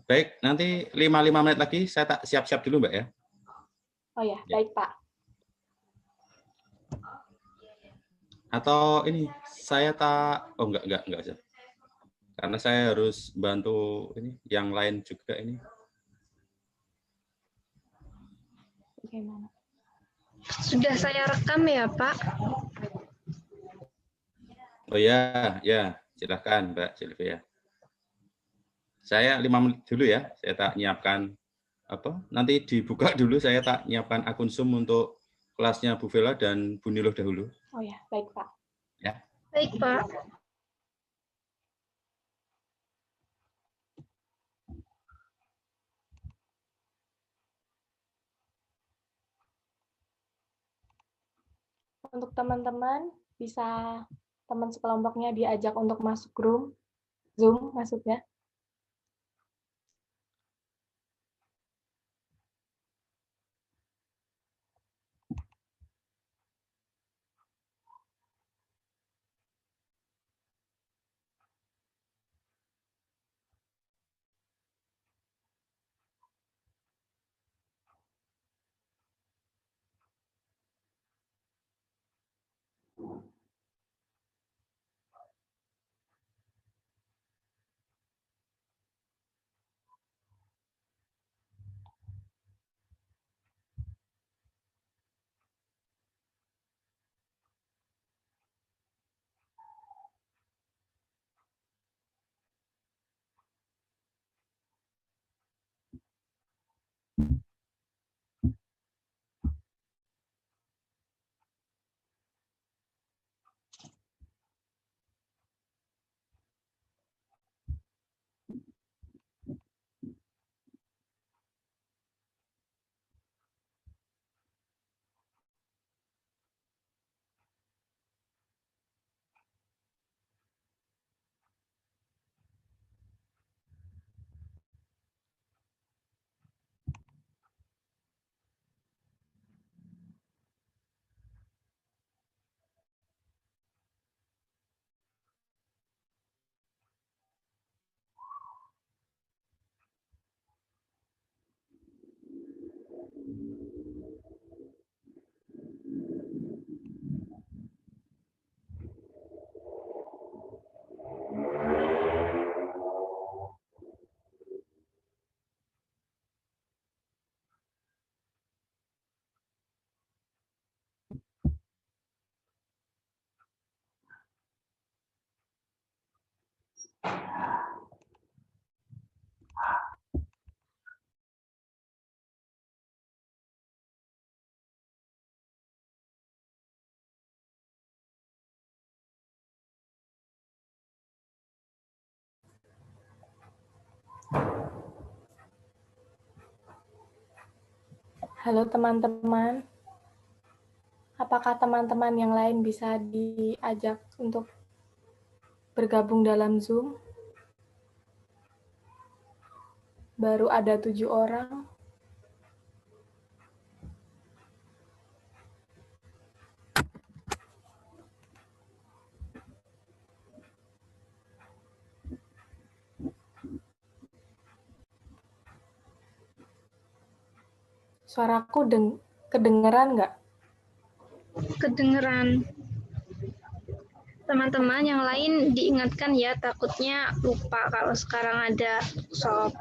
Baik, nanti 5 menit lagi saya tak siap-siap dulu, Mbak ya. Oh ya, baik Pak. Atau ini saya tak, oh enggak usah. Karena saya harus bantu ini yang lain juga ini. Bagaimana? Sudah saya rekam ya, Pak. Oh ya, silakan Mbak Sylvia. Saya 5 menit dulu ya, saya tak nyiapkan apa? Nanti dibuka dulu, saya tak nyiapkan akun Zoom untuk kelasnya Bu Vela dan Bu Niluh dahulu. Oh ya, baik Pak. Ya. Baik, Pak. Untuk teman-teman, bisa teman sekelompoknya diajak untuk masuk room, Zoom maksudnya. Halo teman-teman, apakah teman-teman yang lain bisa diajak untuk bergabung dalam Zoom? Baru ada 7 orang. Suaraku kedengeran nggak? Kedengeran. Teman-teman yang lain diingatkan ya, takutnya lupa kalau sekarang ada sob.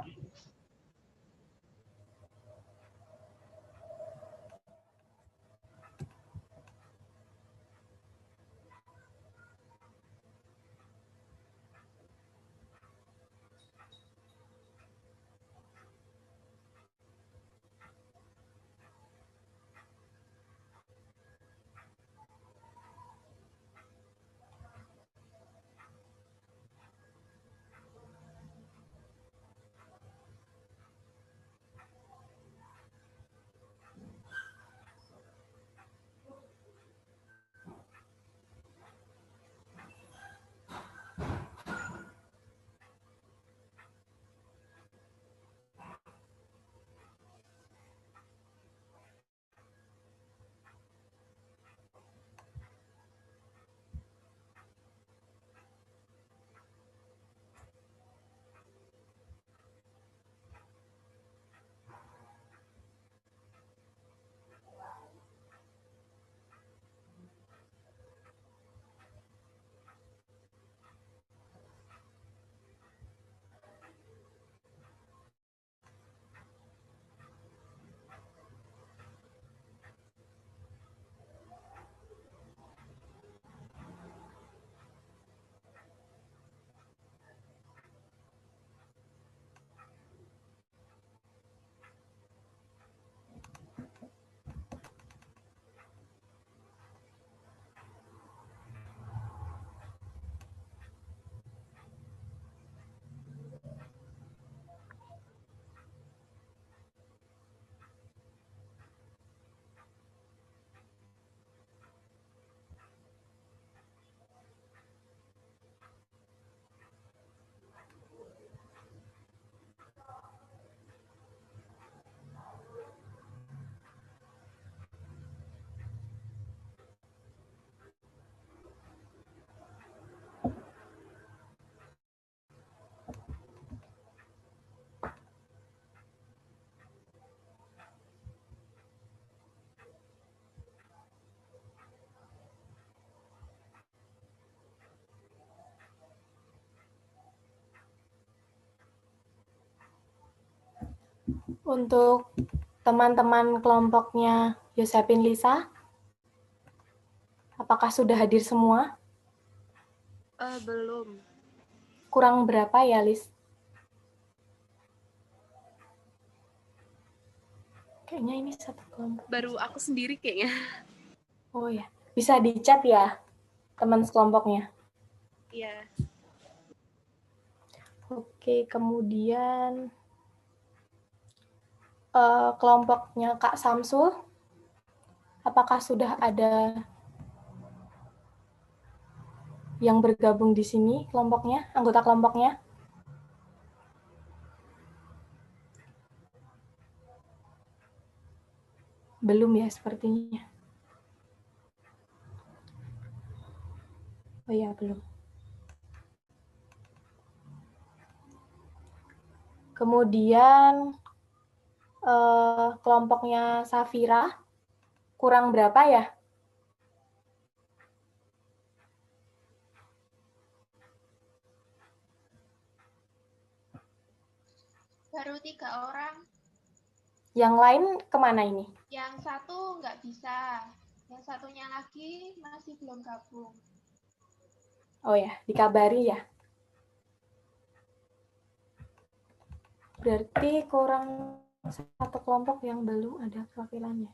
Untuk teman-teman kelompoknya Yosepin Lisa, apakah sudah hadir semua? Belum. Kurang berapa ya, Lis? Kayaknya ini satu kelompok. Baru aku sendiri kayaknya. Oh ya, bisa di-chat ya teman sekelompoknya. Iya. Oke, kemudian kelompoknya Kak Samsul, apakah sudah ada yang bergabung di sini kelompoknya, anggota kelompoknya? Belum ya sepertinya. Oh ya, belum. Kemudian kelompoknya Safira, kurang berapa ya? Baru 3 orang. Yang lain kemana ini? Yang satu nggak bisa. Yang satunya lagi masih belum gabung. Oh ya, dikabari ya. Berarti kurang satu kelompok yang belum ada perwakilannya.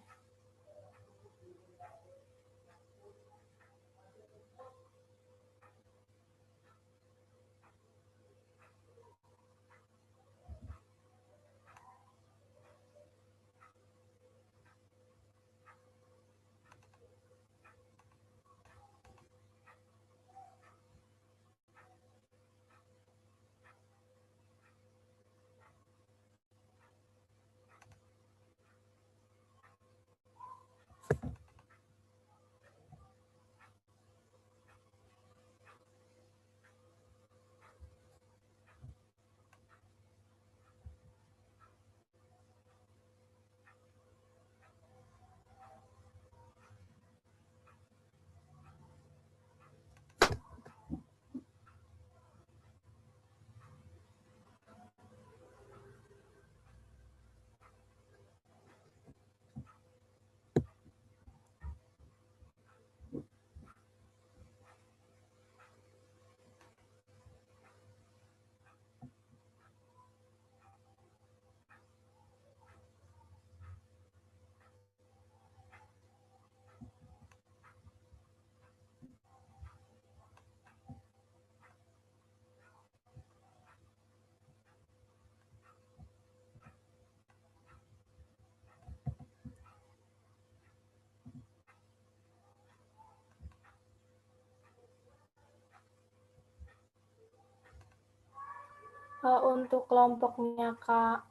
Untuk kelompoknya Kak,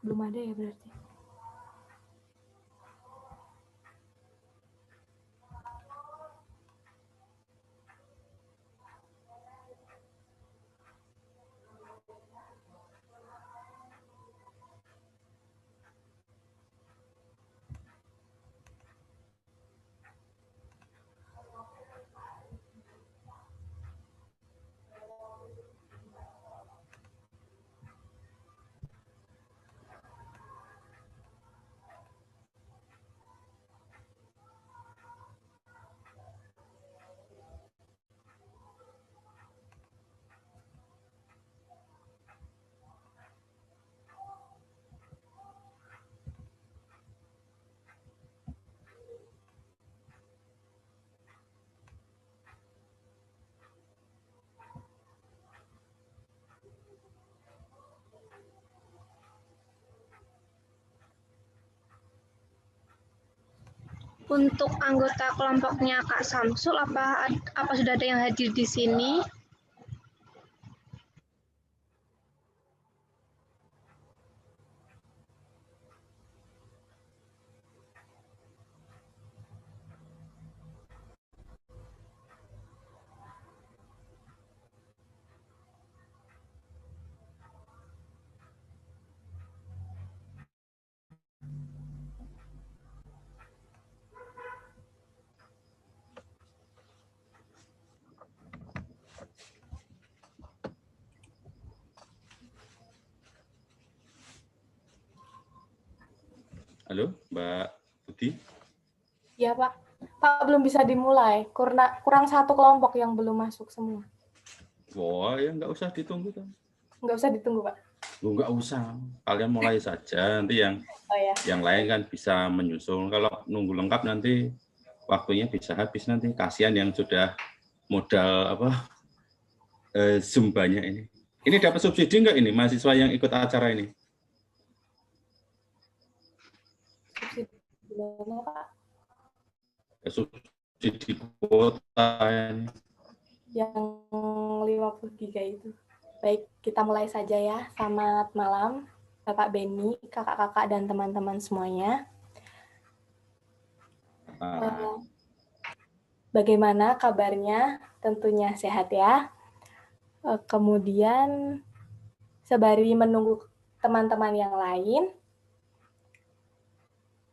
belum ada ya berarti. Untuk anggota kelompoknya Kak Samsul, apa sudah ada yang hadir di sini? Halo, Mbak Budi. Ya, Pak. Pak, belum bisa dimulai. Kurang satu kelompok yang belum masuk semua. Wah, ya nggak usah ditunggu. Nggak usah ditunggu, Pak. Nggak usah. Kalian mulai saja. Nanti Oh ya. yang lain kan bisa menyusul. Kalau nunggu lengkap nanti waktunya bisa habis nanti. Kasihan yang sudah modal Zoom banyak ini. Ini dapat subsidi nggak ini mahasiswa yang ikut acara ini? Subsidi mana, Pak? Subsidi kuota ini. Yang 50 giga itu. Baik, kita mulai saja ya. Selamat malam, Bapak Beni, kakak-kakak, dan teman-teman semuanya. Bagaimana kabarnya? Tentunya sehat ya. Kemudian, sembari menunggu teman-teman yang lain,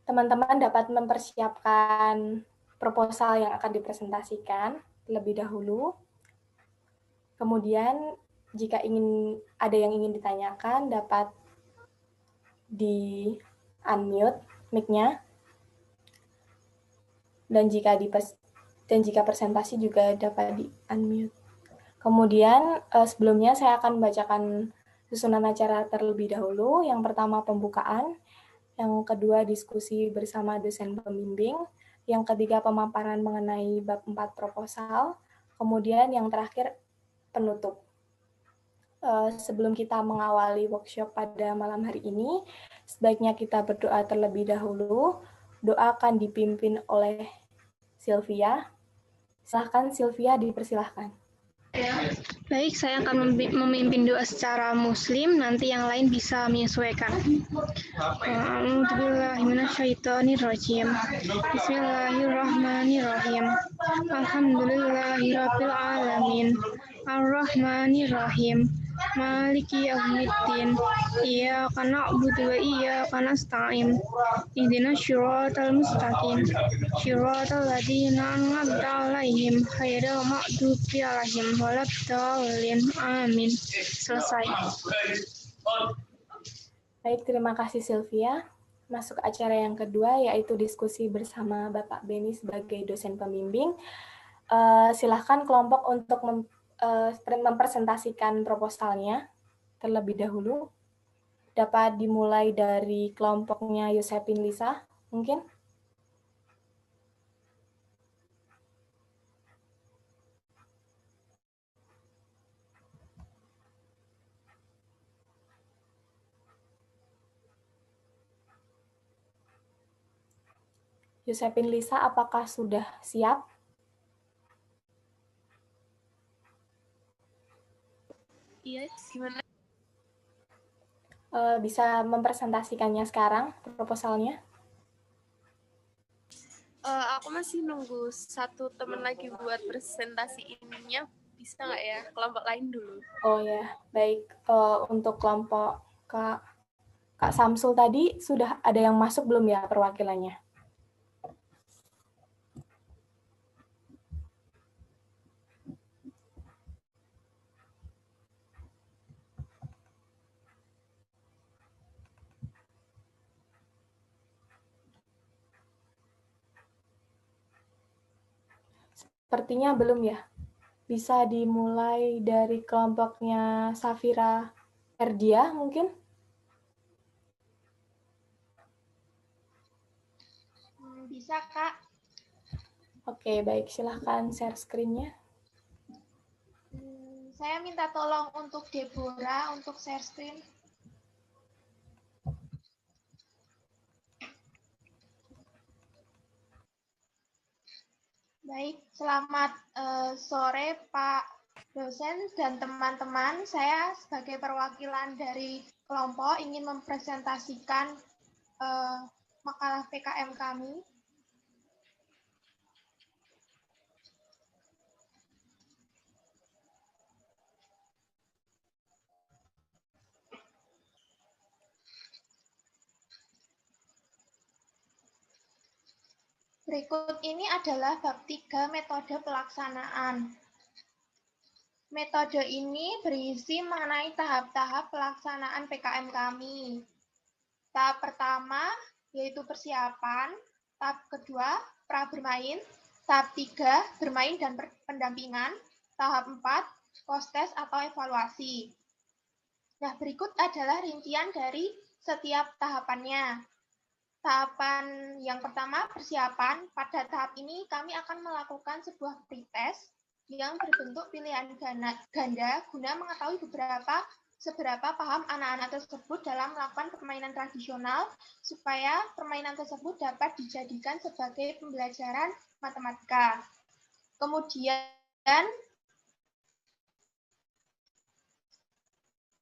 teman-teman dapat mempersiapkan proposal yang akan dipresentasikan terlebih dahulu. Kemudian, jika ada yang ingin ditanyakan, dapat di-unmute mic-nya. Dan jika presentasi juga dapat di-unmute. Kemudian, sebelumnya saya akan membacakan susunan acara terlebih dahulu. Yang pertama, pembukaan. Yang kedua, diskusi bersama dosen pembimbing. Yang ketiga, pemaparan mengenai bab 4 proposal. Kemudian yang terakhir, penutup. Sebelum kita mengawali workshop pada malam hari ini, sebaiknya kita berdoa terlebih dahulu. Doa akan dipimpin oleh Sylvia. Silahkan Sylvia, dipersilahkan. Baik, saya akan memimpin doa secara muslim, nanti yang lain bisa menyesuaikan. A'udzubillahiminasyaitonirrajim. Bismillahirrahmanirrahim. Alhamdulillahirabbil alamin. Ar-Rahmanirrahim. Maliki yaumiddin. Iyyaka na'budu wa iyyaka nasta'in. Ihdinas syiratal mustaqim. Syiratal ladzina an'amta 'alaihim ghairil maghdubi 'alaihim waladdallin. Amin. Selesai. Baik, terima kasih Sylvia. Masuk acara yang kedua, yaitu diskusi bersama Bapak Beni sebagai dosen pembimbing. Silahkan kelompok untuk mempresentasikan proposalnya terlebih dahulu. Dapat dimulai dari kelompoknya Yosepin Lisa, mungkin? Yosepin Lisa, apakah sudah siap? Iya, gimana? Bisa mempresentasikannya sekarang, proposalnya? Aku masih nunggu satu teman lagi buat presentasi ininya. Bisa nggak ya? Kelompok lain dulu. Oh ya, baik. Untuk kelompok Kak Samsul tadi, sudah ada yang masuk belum ya perwakilannya? Sepertinya belum ya. Bisa dimulai dari kelompoknya Safira Erdia mungkin? Bisa, Kak. Oke, baik. Silahkan share screen-nya. Saya minta tolong untuk Deborah untuk share screen. Baik, selamat sore Pak dosen dan teman-teman. Saya sebagai perwakilan dari kelompok ingin mempresentasikan makalah PKM kami. Berikut ini adalah bab 3 metode pelaksanaan. Metode ini berisi mengenai tahap-tahap pelaksanaan PKM kami. Tahap pertama yaitu persiapan. Tahap kedua, pra bermain. Tahap 3, bermain dan pendampingan. Tahap 4, post-test atau evaluasi. Nah, berikut adalah rincian dari setiap tahapannya. Tahapan yang pertama, persiapan. Pada tahap ini kami akan melakukan sebuah pretest yang berbentuk pilihan ganda guna mengetahui seberapa paham anak-anak tersebut dalam melakukan permainan tradisional supaya permainan tersebut dapat dijadikan sebagai pembelajaran matematika. Kemudian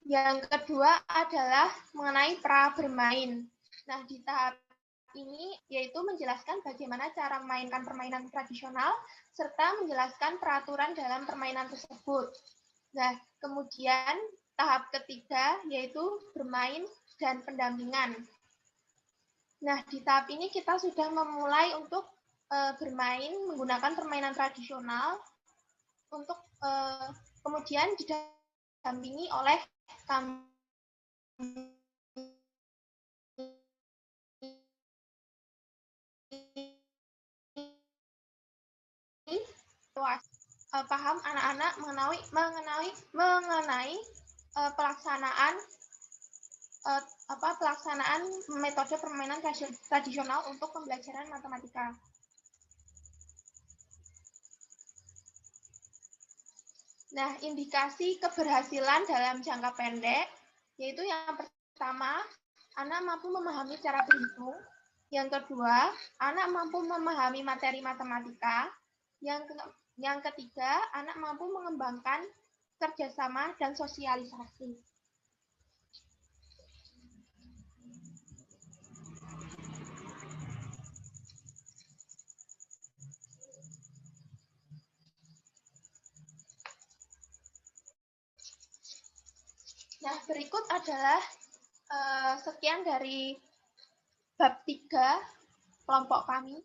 yang kedua adalah mengenai pra bermain. Nah, di tahap ini yaitu menjelaskan bagaimana cara memainkan permainan tradisional serta menjelaskan peraturan dalam permainan tersebut. Nah, kemudian tahap ketiga yaitu bermain dan pendampingan. Nah, di tahap ini kita sudah memulai untuk bermain menggunakan permainan tradisional untuk kemudian didampingi oleh kami paham anak-anak mengenai pelaksanaan metode permainan tradisional untuk pembelajaran matematika. Nah, indikasi keberhasilan dalam jangka pendek yaitu yang pertama, anak mampu memahami cara berhitung. Yang kedua, anak mampu memahami materi matematika. Yang ketiga, anak mampu mengembangkan kerjasama dan sosialisasi. Nah, berikut adalah sekian dari bab 3 kelompok kami.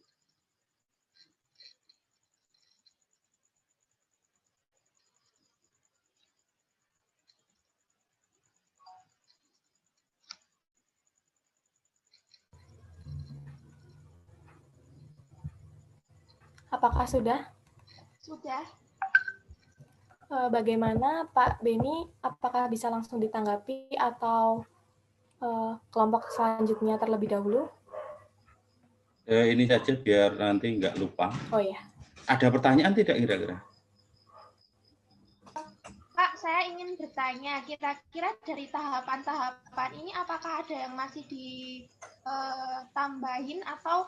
Apakah sudah? Sudah. Bagaimana Pak Beni, apakah bisa langsung ditanggapi atau kelompok selanjutnya terlebih dahulu? Ini saja biar nanti nggak lupa. Oh ya. Ada pertanyaan tidak kira-kira? Pak, saya ingin bertanya, kira-kira dari tahapan-tahapan ini apakah ada yang masih ditambahin atau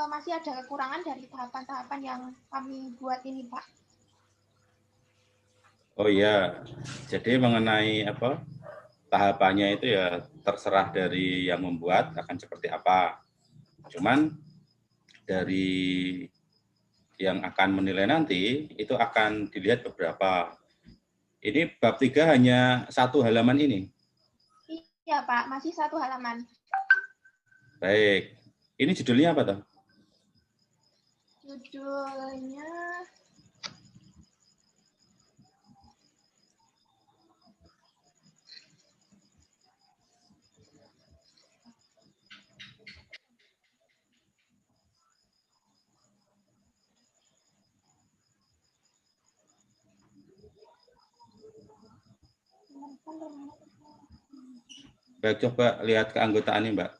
masih ada kekurangan dari tahapan-tahapan yang kami buat ini, Pak? Oh iya, jadi mengenai tahapannya itu ya terserah dari yang membuat akan seperti apa. Cuman dari yang akan menilai nanti itu akan dilihat beberapa. Ini bab 3 hanya 1 halaman ini. Iya, Pak, masih 1 halaman. Baik. Ini judulnya apa toh? Judulnya Baik, coba lihat keanggotaannya, Mbak.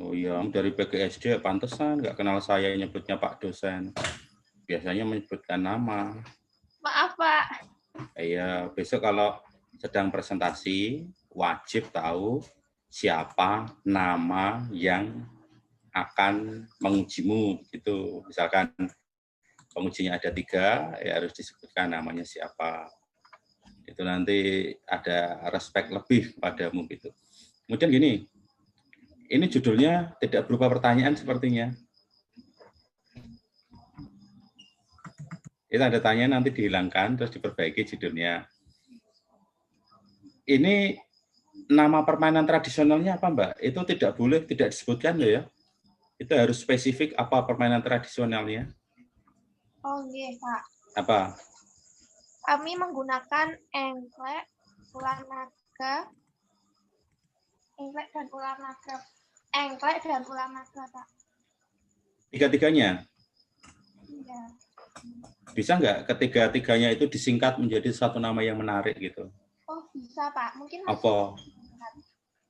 Oh iya, dari PGSD pantesan nggak kenal saya, nyebutnya Pak dosen. Biasanya menyebutkan nama. maaf, Pak. Iya, besok kalau sedang presentasi wajib tahu siapa nama yang akan mengujimu gitu. Misalkan pengujinya ada 3, ya harus disebutkan namanya siapa. Itu nanti ada respect lebih padamu gitu. Kemudian gini, ini judulnya tidak berupa pertanyaan sepertinya. Itu ada tanya nanti dihilangkan terus diperbaiki judulnya. Ini nama permainan tradisionalnya apa, Mbak? Itu tidak boleh tidak disebutkan loh ya. Itu harus spesifik apa permainan tradisionalnya? Oh, iya, Pak. Apa? Kami menggunakan engklek, ular naga, engklek dan ular naga. Engklek dan ular naga, Pak. Tiga-tiganya? Iya. Bisa nggak ketiga-tiganya itu disingkat menjadi satu nama yang menarik gitu? Oh, bisa, Pak. Mungkin masih Apa?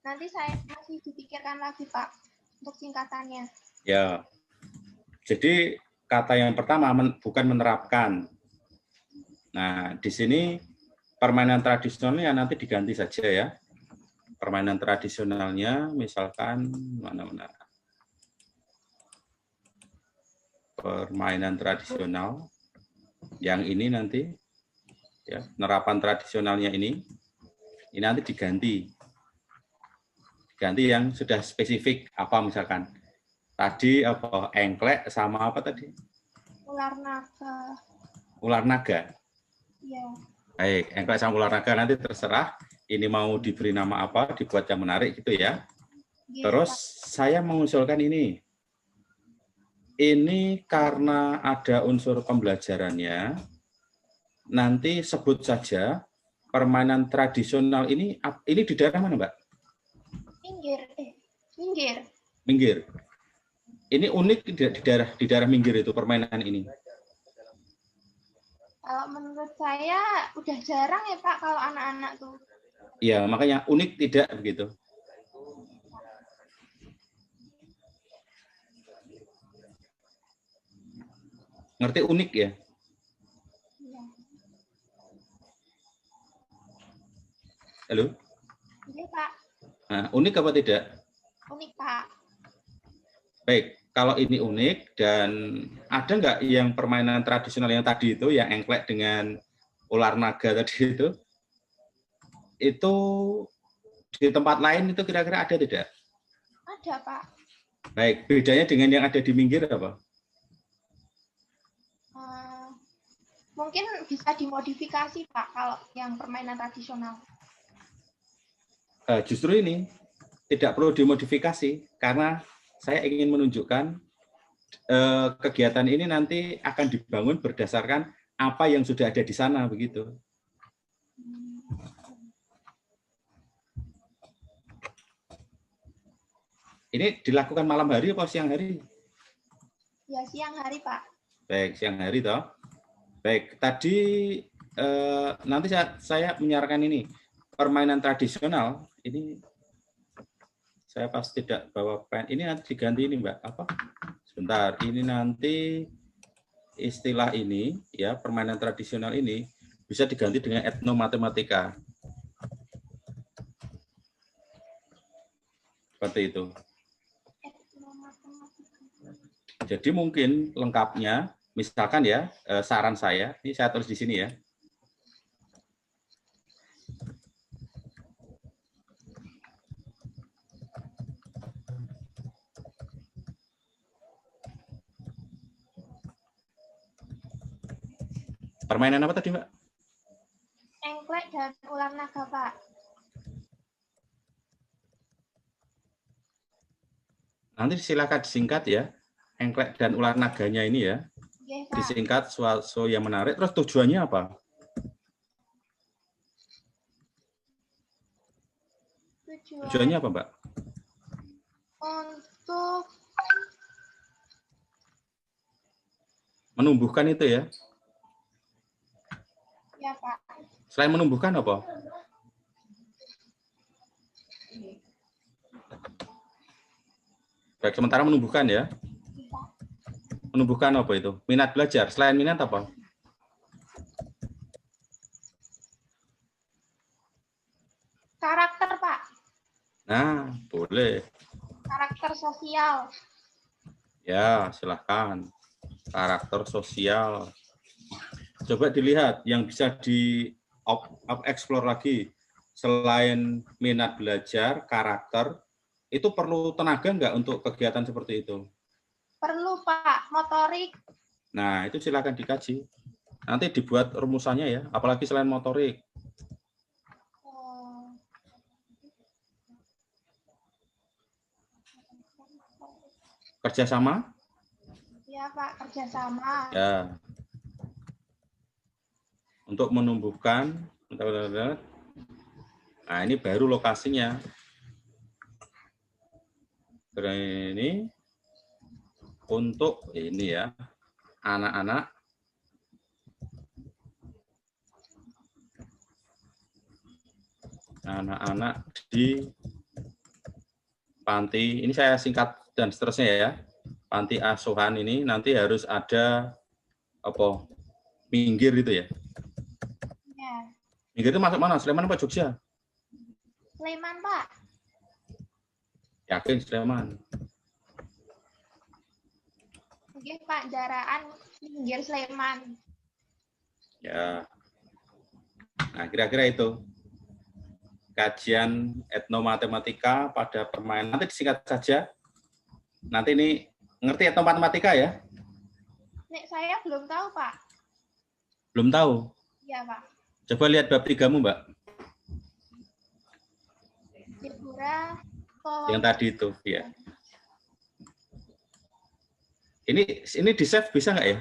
nanti saya masih dipikirkan lagi, Pak, untuk singkatannya. Ya. Jadi kata yang pertama bukan menerapkan. Nah, di sini permainan tradisionalnya nanti diganti saja ya. Permainan tradisionalnya misalkan mana-mana. Permainan tradisional yang ini nanti ya, penerapan tradisionalnya ini nanti diganti yang sudah spesifik apa misalkan tadi apa engklek sama apa tadi ular naga. Iya. Baik, engklek sama ular naga nanti terserah ini mau diberi nama apa, dibuat yang menarik gitu ya. Terus saya mengusulkan ini karena ada unsur pembelajarannya, nanti sebut saja permainan tradisional ini di daerah mana, Mbak? Minggir. Ini unik di daerah Minggir itu permainan ini. Kalau menurut saya udah jarang ya, Pak, kalau anak-anak tuh. Iya, makanya unik tidak begitu. Ngerti unik ya? Iya. Halo? Iya, Pak. Nah, unik apa tidak? Unik, Pak. Baik, kalau ini unik dan ada nggak yang permainan tradisional yang tadi itu, yang engklek dengan ular naga tadi itu di tempat lain itu kira-kira ada tidak? Ada, Pak. Baik, bedanya dengan yang ada di Minggir apa? Mungkin bisa dimodifikasi, Pak, kalau yang permainan tradisional. Justru ini tidak perlu dimodifikasi karena saya ingin menunjukkan kegiatan ini nanti akan dibangun berdasarkan apa yang sudah ada di sana begitu. Ini dilakukan malam hari atau siang hari? Ya, siang hari, Pak. Baik, siang hari toh. Baik, tadi nanti saya menyarankan ini permainan tradisional ini saya pasti tidak bawa pen. Ini nanti diganti ini, Mbak. Apa? Sebentar, ini nanti istilah ini ya permainan tradisional ini bisa diganti dengan etnomatematika. Seperti itu. Jadi mungkin lengkapnya, misalkan ya, saran saya, ini saya tulis di sini ya. Permainan apa tadi, Mbak? Engklek dan ular naga, Pak. Nanti silakan disingkat ya. Engklek dan ular naganya ini ya. Oke, Pak. Disingkat sesuatu yang menarik. Terus tujuannya apa? Tujuannya apa, Mbak? Untuk Menumbuhkan itu ya. ya, Pak. Selain menumbuhkan apa? Baik, sementara menumbuhkan ya. Menumbuhkan apa itu? Minat belajar. Selain minat apa? Karakter, Pak. Nah, boleh. Karakter sosial. Ya, silahkan. Karakter sosial. Coba dilihat yang bisa di-explore lagi. Selain minat belajar, karakter, itu perlu tenaga nggak untuk kegiatan seperti itu? Perlu, Pak. Motorik. Nah, itu silakan dikaji. Nanti dibuat rumusannya ya, apalagi selain motorik. Kerjasama? Ya, Pak, kerjasama. Ya. Untuk menumbuhkan, nah ini baru lokasinya. Ini untuk ini ya, anak-anak di panti, ini saya singkat dan seterusnya ya. Panti asuhan ini nanti harus ada apa? Minggir itu ya. Ya. Minggir itu masuk mana? Sleman apa Jogja? Sleman, Pak. Yakin Sleman? Mungkin Pak, jaraan minggir Sleman. Ya. Nah, kira-kira itu. Kajian etnomatematika pada permainan. Nanti disingkat saja. Nanti ini ngerti etnomatematika ya? Nek saya belum tahu, Pak. Belum tahu? Iya, Pak. Coba lihat bab 3-mu, Mbak. Figura Yang tadi itu, ya. Ini di-save bisa nggak ya?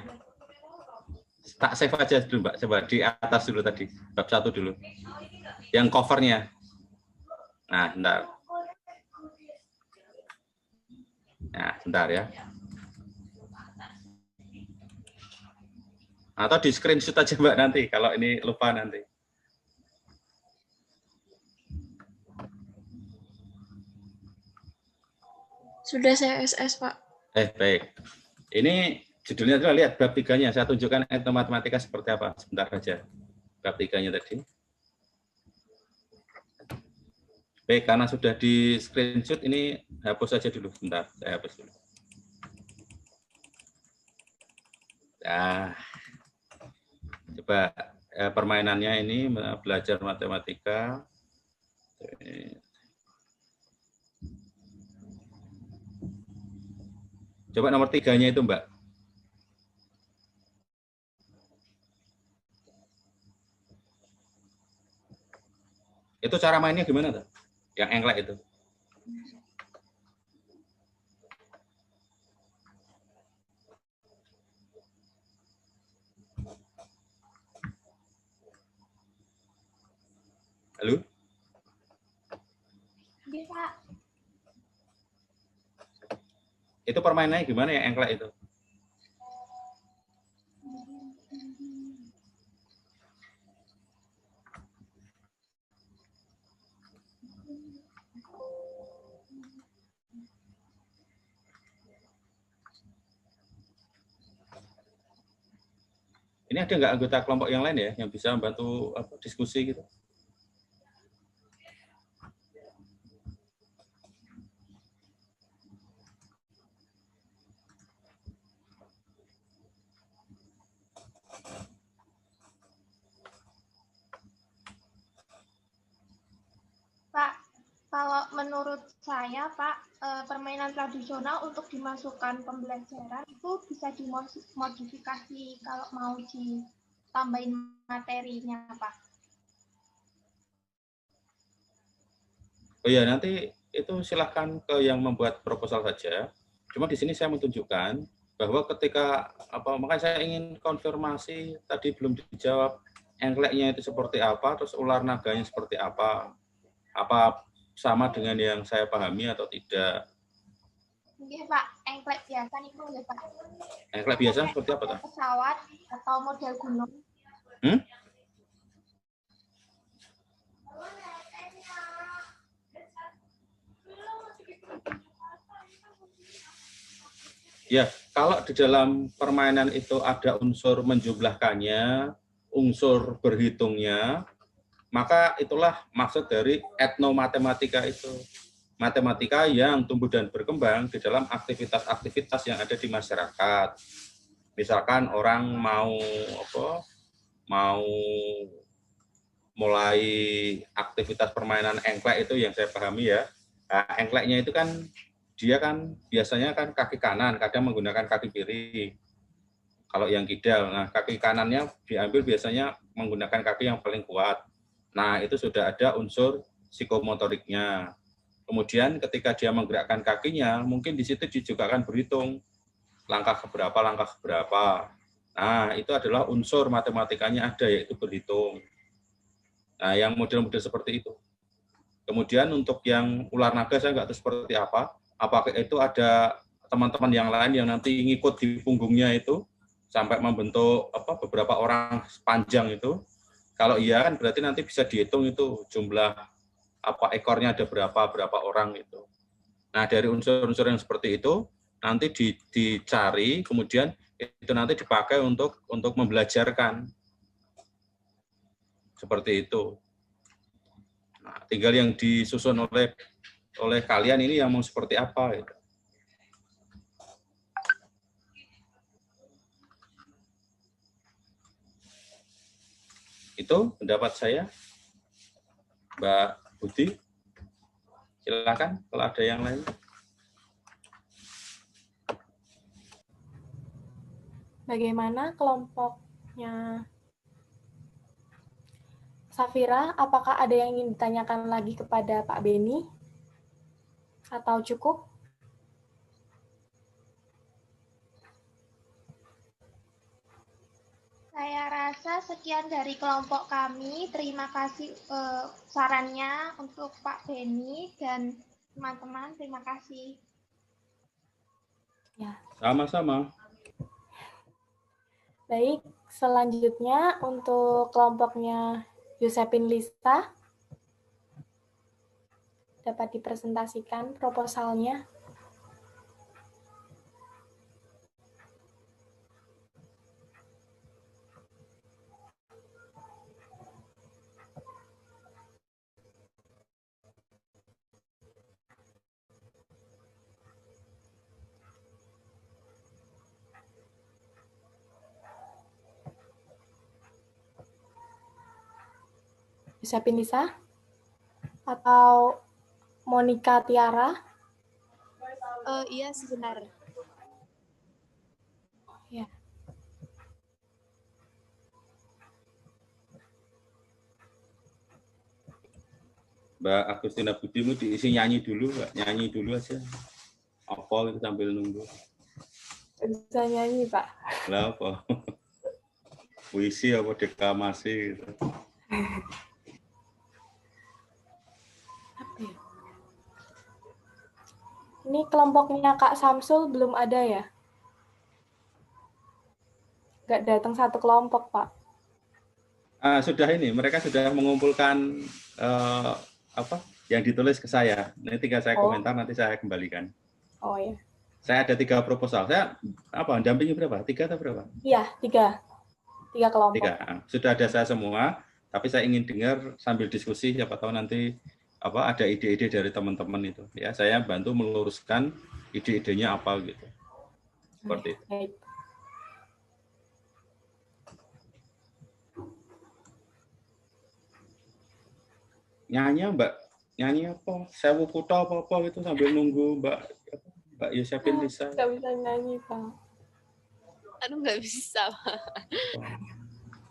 Tak save aja dulu, Mbak. Coba di atas dulu tadi. Bab 1 dulu. Yang covernya. Nah, bentar. Nah, bentar ya. Atau di screenshot aja Mbak nanti, kalau ini lupa nanti. Sudah saya SS, Pak. Baik. Ini judulnya adalah lihat bab 3-nya. Saya tunjukkan etnomatematika seperti apa. Sebentar saja. Bab 3-nya tadi. Baik, karena sudah di screenshot, ini hapus saja dulu. Bentar, saya hapus dulu. Nah, coba permainannya ini belajar matematika. Coba nomor 3-nya itu, Mbak. Itu cara mainnya gimana tuh? Yang engklek itu. Halo? Iya, Pak. Itu permainannya gimana yang engklek itu? Ini ada nggak anggota kelompok yang lain ya, yang bisa membantu diskusi gitu? Pak, kalau menurut saya, Pak, permainan tradisional untuk dimasukkan pembelajaran itu bisa dimodifikasi kalau mau ditambahin materinya, Pak. Oh ya, nanti itu silahkan ke yang membuat proposal saja. Cuma di sini saya menunjukkan bahwa ketika makanya saya ingin konfirmasi tadi belum dijawab, engkleknya itu seperti apa, terus ular naganya seperti apa sama dengan yang saya pahami atau tidak? Mungkin Pak, engklek biasa nih ya Pak. Engklek biasa seperti apa Pak? Pesawat atau model gunung. Ya, kalau di dalam permainan itu ada unsur menjumlahkannya, unsur berhitungnya, maka itulah maksud dari etnomatematika itu. Matematika yang tumbuh dan berkembang di dalam aktivitas-aktivitas yang ada di masyarakat. Misalkan orang mau mulai aktivitas permainan engklek itu yang saya pahami ya. Nah, engkleknya itu kan dia kan biasanya kan kaki kanan, kadang menggunakan kaki kiri. Kalau yang kidal, nah kaki kanannya diambil biasanya menggunakan kaki yang paling kuat. Nah, itu sudah ada unsur psikomotoriknya. Kemudian ketika dia menggerakkan kakinya, mungkin di situ juga akan berhitung langkah keberapa. Nah, itu adalah unsur matematikanya ada, yaitu berhitung. Nah, yang model-model seperti itu. Kemudian untuk yang ular naga saya nggak tahu seperti apa. Apakah itu ada teman-teman yang lain yang nanti ngikut di punggungnya itu sampai membentuk beberapa orang panjang itu. Kalau iya kan berarti nanti bisa dihitung itu jumlah ekornya ada berapa orang itu. Nah, dari unsur-unsur yang seperti itu nanti dicari, kemudian itu nanti dipakai untuk membelajarkan. Seperti itu. Nah, tinggal yang disusun oleh kalian ini yang mau seperti apa gitu. Itu pendapat saya. Mbak Budi, silakan kalau ada yang lain. Bagaimana kelompoknya Safira? Apakah ada yang ingin ditanyakan lagi kepada Pak Beni? Atau cukup? Saya rasa sekian dari kelompok kami. Terima kasih sarannya untuk Pak Beni dan teman-teman. Terima kasih. Ya. Sama-sama. Baik, selanjutnya untuk kelompoknya Yusepin Lisa. Dapat dipresentasikan proposalnya. Yusepin Lisa atau Monica Tiara? Iya, sebentar. Ya. Mbak Agustina Budimu diisi nyanyi dulu, Mbak. Nyanyi dulu aja. Apa itu sambil nunggu. Bisa nyanyi, Pak. Lah apa? Puisi apa deklamasi gitu. Ini kelompoknya Kak Samsul belum ada ya? Nggak datang satu kelompok, Pak. Sudah ini, mereka sudah mengumpulkan yang ditulis ke saya. Nanti tinggal saya komentar, nanti saya kembalikan. Oh ya. Saya ada 3 proposal. Saya dampingi berapa? 3 atau berapa? Iya, 3. 3 kelompok. 3. Sudah ada saya semua, tapi saya ingin dengar sambil diskusi, siapa tahu nanti ada ide-ide dari teman-teman itu. Ya, saya bantu meluruskan ide-idenya apa gitu. Seperti itu. Baik. Nyanyi Mbak, nyanyi apa? Sewu Kutha apa itu sambil nunggu Mbak Yusepin Lisa. Nggak bisa nyanyi, Pak. Aduh, nggak bisa.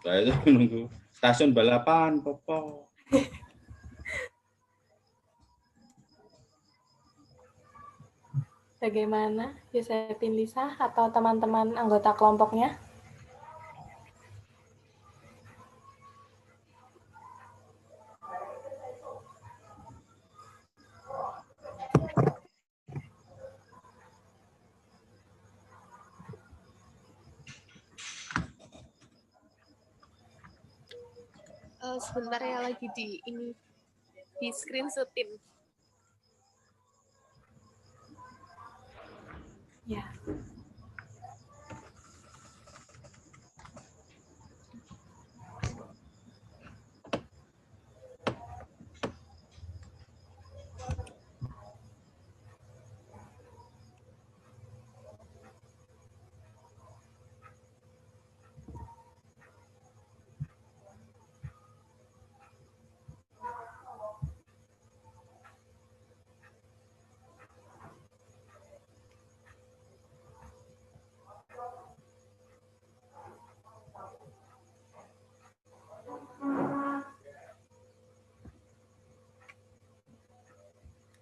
Saya itu menunggu stasiun balapan, Popo. Bagaimana Yusepin Lisa atau teman-teman anggota kelompoknya? Sebentar ya, lagi di screenshotin. Ya.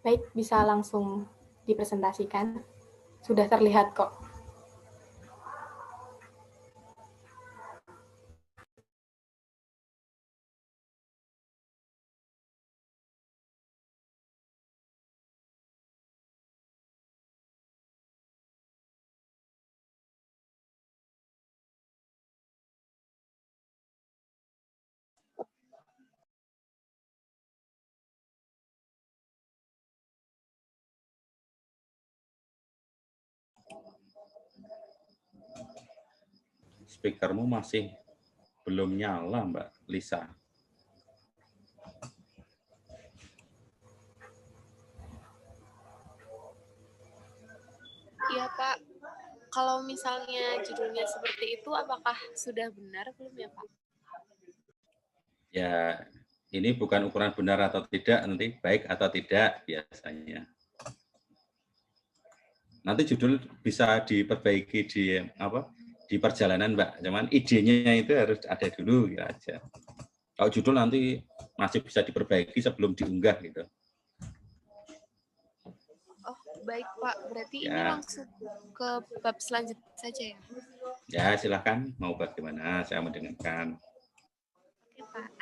Baik, bisa langsung dipresentasikan. Sudah terlihat kok. Speakermu masih belum nyala, Mbak Lisa. Iya Pak, kalau misalnya judulnya seperti itu, apakah sudah benar belum ya Pak? Ya, ini bukan ukuran benar atau tidak, nanti baik atau tidak biasanya. Nanti judul bisa diperbaiki di perjalanan, Mbak. Cuman idenya itu harus ada dulu ya aja. Kalau judul nanti masih bisa diperbaiki sebelum diunggah gitu. Oh, baik Pak. Berarti Ya. ini langsung ke bab selanjutnya saja ya? Ya, silahkan. Mau bagaimana? Saya mendengarkan. Oke Pak.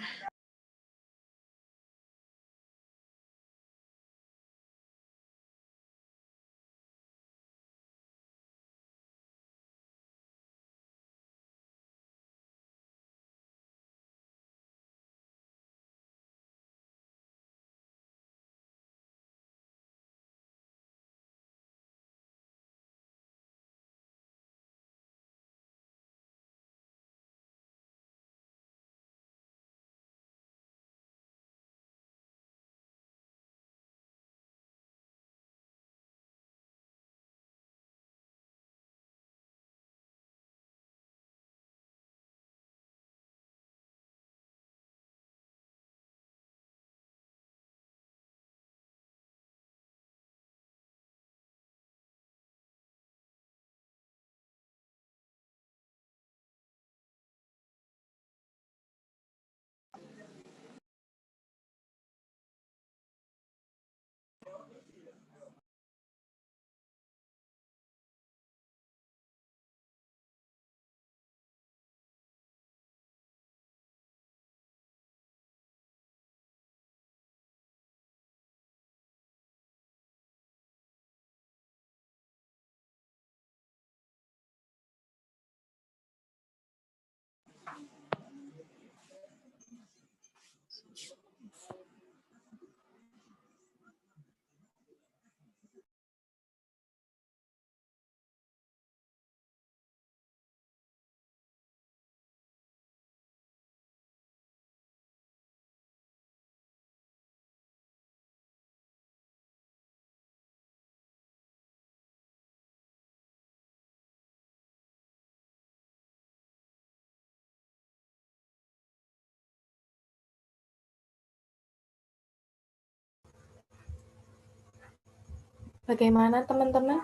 Bagaimana teman-teman?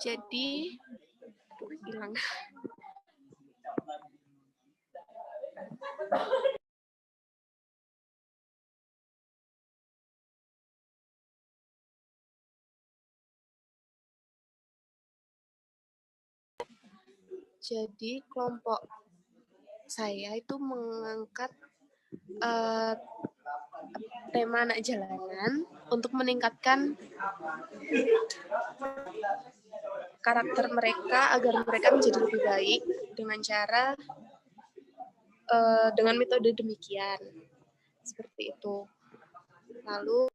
Jadi, hilang. Jadi kelompok saya itu mengangkat tema anak jalanan untuk meningkatkan karakter mereka agar mereka menjadi lebih baik dengan cara dengan metode demikian. Seperti itu. Lalu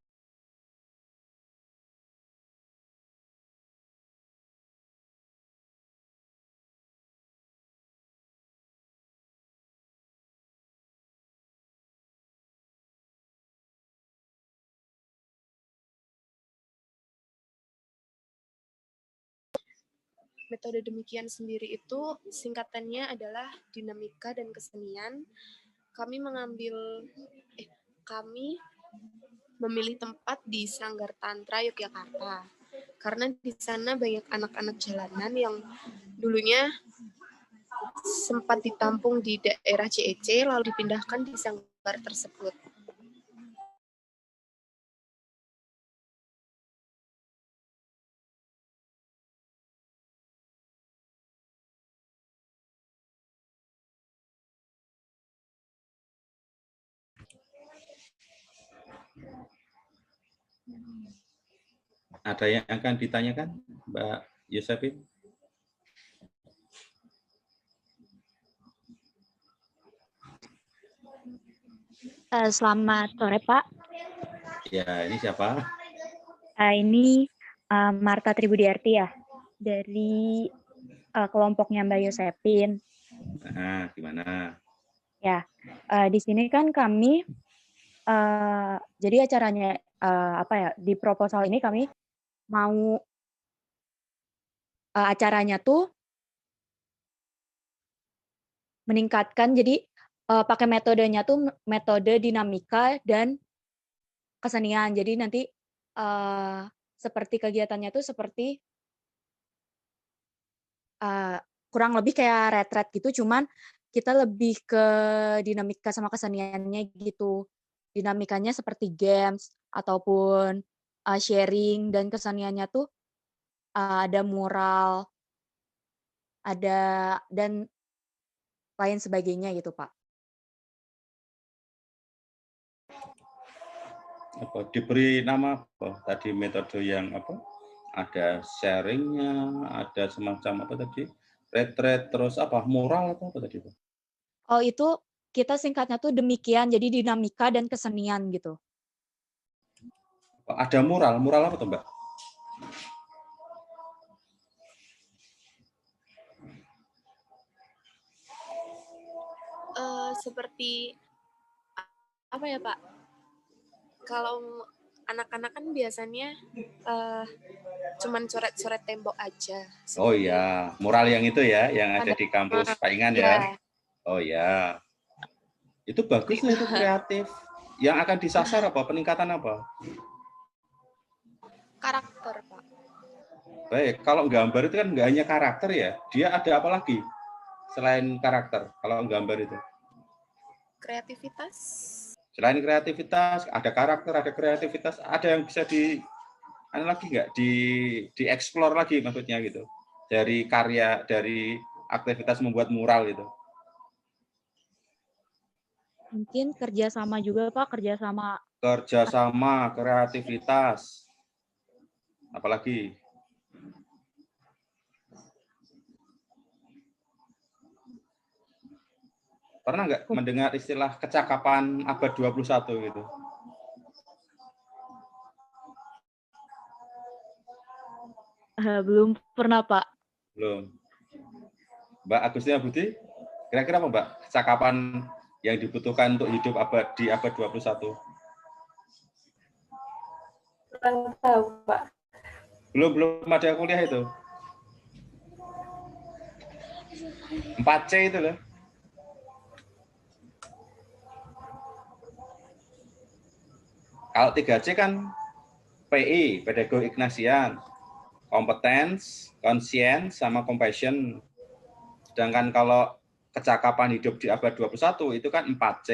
metode demikian sendiri itu singkatannya adalah dinamika dan kesenian. kami memilih tempat di Sanggar Tantra Yogyakarta. Karena di sana banyak anak-anak jalanan yang dulunya sempat ditampung di daerah CEC lalu dipindahkan di sanggar tersebut. Ada yang akan ditanyakan, Mbak Yosefin? Selamat sore, Pak. Ya, ini siapa? Ini Marta Tribudiarti ya, dari kelompoknya Mbak Yosefin. Nah, gimana? Ya, di sini kan kami, jadi acaranya di proposal ini kami mau acaranya tuh meningkatkan, jadi pakai metodenya tuh metode dinamika dan kesenian. Jadi nanti seperti kegiatannya tuh seperti kurang lebih kayak retret gitu, cuman kita lebih ke dinamika sama keseniannya gitu. Dinamikanya seperti games ataupun sharing, dan keseniannya tuh ada mural, ada dan lain sebagainya gitu, Pak. Apa diberi nama apa tadi, metode yang apa? Ada sharingnya, ada semacam apa tadi? Retret, terus apa? Mural atau apa tadi, Pak? Oh, itu kita singkatnya tuh demikian, jadi dinamika dan kesenian gitu. Ada mural, mural apa tuh, Mbak? Seperti apa ya, Pak? Kalau anak-anak kan biasanya cuman coret-coret tembok aja. Oh iya, mural yang itu ya, yang ada di kampus Paingan ya. Oh ya, itu bagus lah, itu kreatif. Yang akan disasar apa? Peningkatan apa? Karakter, Pak. Baik, kalau gambar itu kan nggak hanya karakter ya, dia ada apa lagi selain karakter? Kalau gambar itu? Kreativitas. Selain kreativitas, ada karakter, ada kreativitas, ada yang bisa lagi nggak dieksplor lagi maksudnya gitu, dari karya, dari aktivitas membuat mural itu. Mungkin kerjasama juga, Pak, kerjasama, Kreativitas, apalagi? Pernah nggak mendengar istilah kecakapan abad 21 gitu? Belum pernah, Pak. Belum. Mbak Agustina Budi, kira-kira apa, Mbak, kecakapan yang dibutuhkan untuk hidup di abad 21? Kurang tahu, Pak. Belum ada kuliah itu. 4C itu loh. Kalau 3C kan PI, Pedagogi Ignatian, Competence, Conscience, sama Compassion. Sedangkan kalau kecakapan hidup di abad 21 itu kan 4C.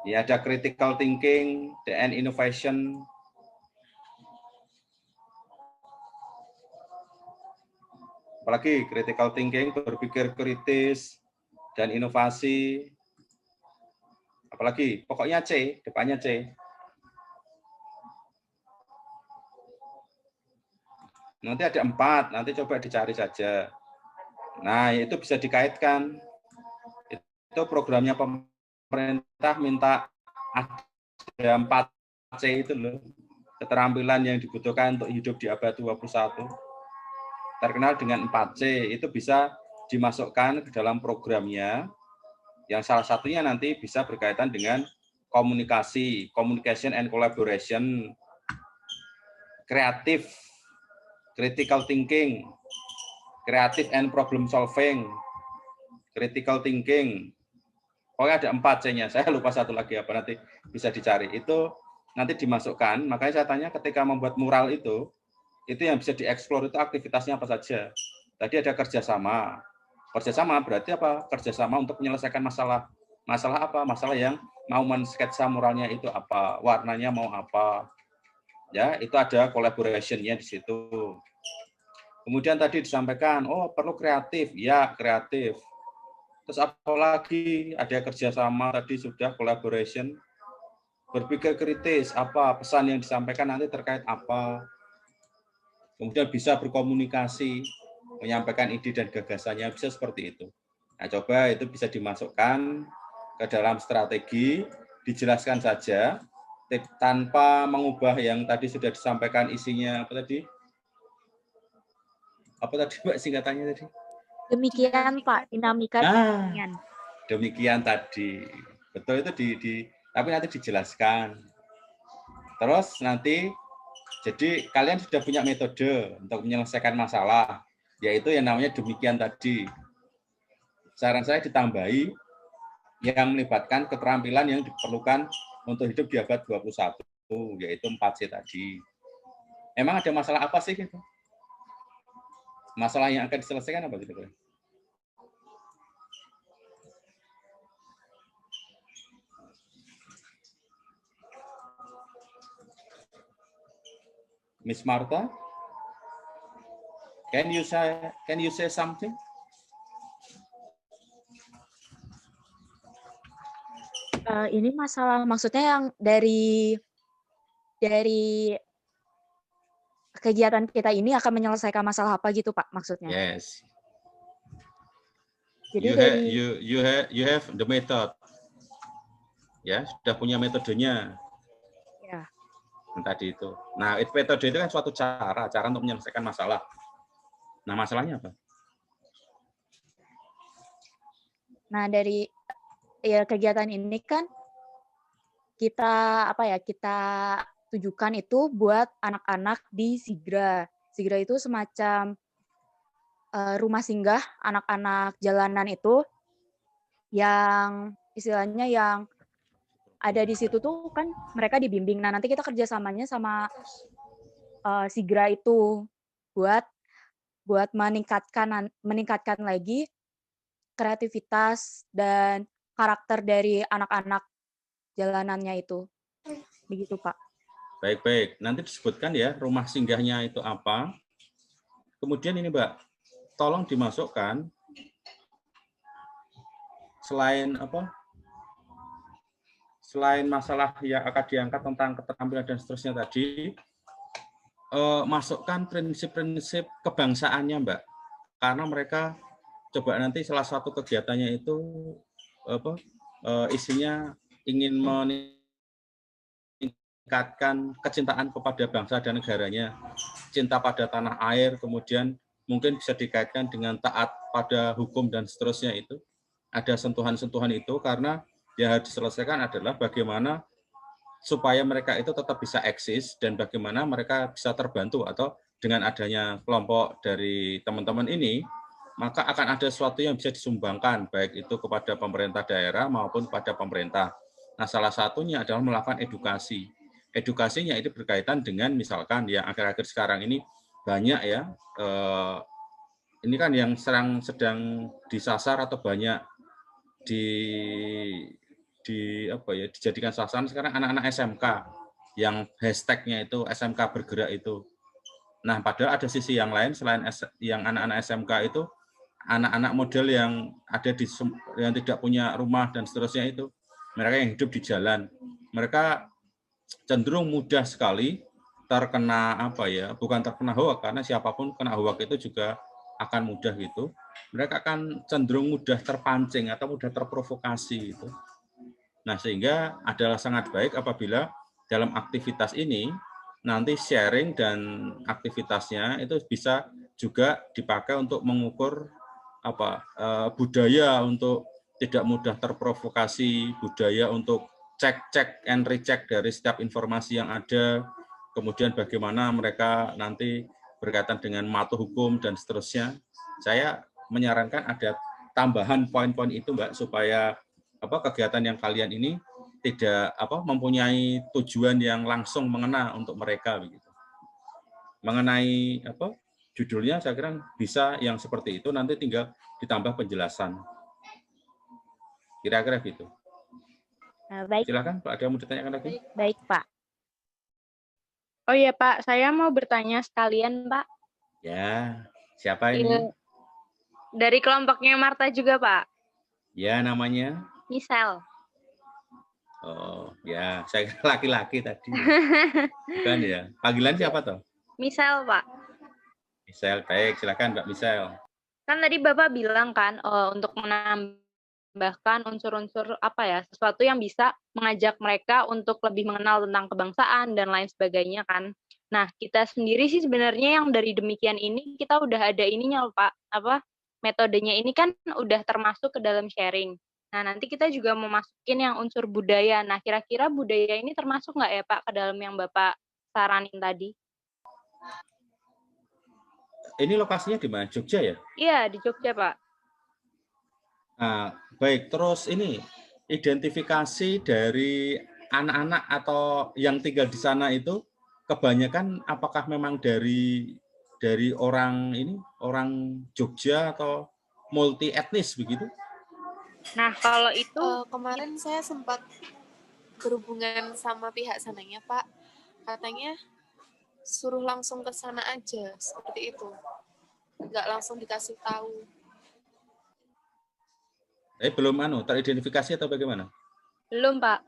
Ya, ada critical thinking, dan innovation. Apalagi critical thinking, berpikir kritis, dan inovasi. Apalagi, pokoknya C, depannya C. Nanti ada 4, nanti coba dicari saja. Nah, itu bisa dikaitkan. Itu programnya pemerintah minta ada 4C itu loh. Keterampilan yang dibutuhkan untuk hidup di abad 21. Terkenal dengan 4C, itu bisa dimasukkan ke dalam programnya, yang salah satunya nanti bisa berkaitan dengan komunikasi, communication and collaboration, kreatif, critical thinking, creative and problem solving, critical thinking. Pokoknya ada 4 C-nya. Saya lupa satu lagi apa, nanti bisa dicari. Itu nanti dimasukkan. Makanya saya tanya ketika membuat mural itu yang bisa dieksplor itu aktivitasnya apa saja. Tadi ada kerjasama. Kerjasama berarti apa? Kerjasama untuk menyelesaikan masalah. Masalah apa? Masalah yang mau men-sketsa muralnya itu apa, warnanya mau apa. Ya, itu ada collaboration-nya di situ. Kemudian tadi disampaikan, oh perlu kreatif. Ya, kreatif. Terus apa lagi? Ada kerjasama, tadi sudah collaboration. Berpikir kritis, apa pesan yang disampaikan nanti terkait apa. Kemudian bisa berkomunikasi, menyampaikan ide dan gagasannya, bisa seperti itu. Nah, coba itu bisa dimasukkan ke dalam strategi, dijelaskan saja, tanpa mengubah yang tadi sudah disampaikan isinya, apa tadi? Apa tadi Mbak singkatannya tadi? Demikian Pak, dinamika kesenian. Demikian tadi. Betul itu tapi nanti dijelaskan. Terus nanti, jadi kalian sudah punya metode untuk menyelesaikan masalah, yaitu yang namanya demikian tadi. Saran saya ditambahi yang melibatkan keterampilan yang diperlukan untuk hidup di abad 21, yaitu 4C tadi. Emang ada masalah apa sih gitu? Masalah yang akan diselesaikan apa gitu? Miss Martha, can you say something? Ini masalah maksudnya yang dari kegiatan kita ini akan menyelesaikan masalah apa gitu Pak maksudnya? Yes. Jadi you have the method. Ya, sudah punya metodenya. Ya. Tadi itu. Nah, metode itu kan suatu cara untuk menyelesaikan masalah. Nah, masalahnya apa? Nah, dari kegiatan ini kan kita tujukan itu buat anak-anak di Sigra. Sigra itu semacam rumah singgah anak-anak jalanan itu yang istilahnya yang ada di situ tuh kan mereka dibimbing. Nah, nanti kita kerjasamanya sama Sigra itu buat meningkatkan lagi kreativitas dan karakter dari anak-anak jalanannya itu. Begitu, Pak. Baik. Nanti disebutkan ya rumah singgahnya itu apa. Kemudian ini Mbak, tolong dimasukkan selain masalah yang akan diangkat tentang keterampilan dan seterusnya tadi, masukkan prinsip-prinsip kebangsaannya Mbak. Karena mereka coba nanti salah satu kegiatannya itu isinya ingin meningkatkan kecintaan kepada bangsa dan negaranya, cinta pada tanah air, kemudian mungkin bisa dikaitkan dengan taat pada hukum dan seterusnya itu. Ada sentuhan-sentuhan itu karena yang harus diselesaikan adalah bagaimana supaya mereka itu tetap bisa eksis dan bagaimana mereka bisa terbantu atau dengan adanya kelompok dari teman-teman ini, maka akan ada sesuatu yang bisa disumbangkan, baik itu kepada pemerintah daerah maupun kepada pemerintah. Nah, salah satunya adalah melakukan edukasi. Edukasinya itu berkaitan dengan misalkan yang akhir-akhir sekarang ini banyak ya, ini kan yang sedang disasar atau banyak dijadikan sasaran sekarang anak-anak SMK yang hashtagnya itu SMK bergerak itu. Nah, padahal ada sisi yang lain selain yang anak-anak SMK itu anak-anak model yang ada yang tidak punya rumah dan seterusnya itu, mereka yang hidup di jalan, mereka cenderung mudah sekali terkena bukan terkena hoak, karena siapapun kena hoak itu juga akan mudah gitu. Mereka akan cenderung mudah terpancing atau mudah terprovokasi gitu. Nah, sehingga adalah sangat baik apabila dalam aktivitas ini nanti sharing dan aktivitasnya itu bisa juga dipakai untuk mengukur budaya untuk tidak mudah terprovokasi, budaya untuk cek and recheck dari setiap informasi yang ada, kemudian bagaimana mereka nanti berkaitan dengan matu hukum dan seterusnya. Saya menyarankan ada tambahan poin-poin itu, Mbak, supaya kegiatan yang kalian ini tidak mempunyai tujuan yang langsung mengena untuk mereka begitu. Mengenai judulnya saya kira bisa yang seperti itu, nanti tinggal ditambah penjelasan. Kira-kira gitu. Baik. Silakan Pak, ada yang mau ditanyakan lagi? Baik, Pak. Oh iya, Pak, saya mau bertanya sekalian, Pak. Ya, siapa ini? Dari kelompoknya Marta juga, Pak. Ya, namanya? Misal. Oh, ya, saya kira laki-laki tadi. Bukan ya? Panggilan siapa toh? Misal, Pak. Misal, baik, silakan Mbak Misal. Kan tadi Bapak bilang kan untuk menambahkan unsur-unsur sesuatu yang bisa mengajak mereka untuk lebih mengenal tentang kebangsaan dan lain sebagainya kan. Nah, kita sendiri sih sebenarnya yang dari demikian ini kita udah ada ininya loh, Pak. Metodenya ini kan udah termasuk ke dalam sharing. Nah, nanti kita juga mau masukin yang unsur budaya. Nah, kira-kira budaya ini termasuk nggak ya, Pak, ke dalam yang Bapak saranin tadi? Ini lokasinya di mana? Jogja ya? Iya, di Jogja, Pak. Nah, baik, terus ini identifikasi dari anak-anak atau yang tinggal di sana itu kebanyakan apakah memang dari orang Jogja atau multi etnis begitu? Nah, kalau itu kemarin saya sempat berhubungan sama pihak sananya, Pak. Katanya suruh langsung ke sana aja, seperti itu. Nggak langsung dikasih tahu. Belum teridentifikasi atau bagaimana? Belum, Pak.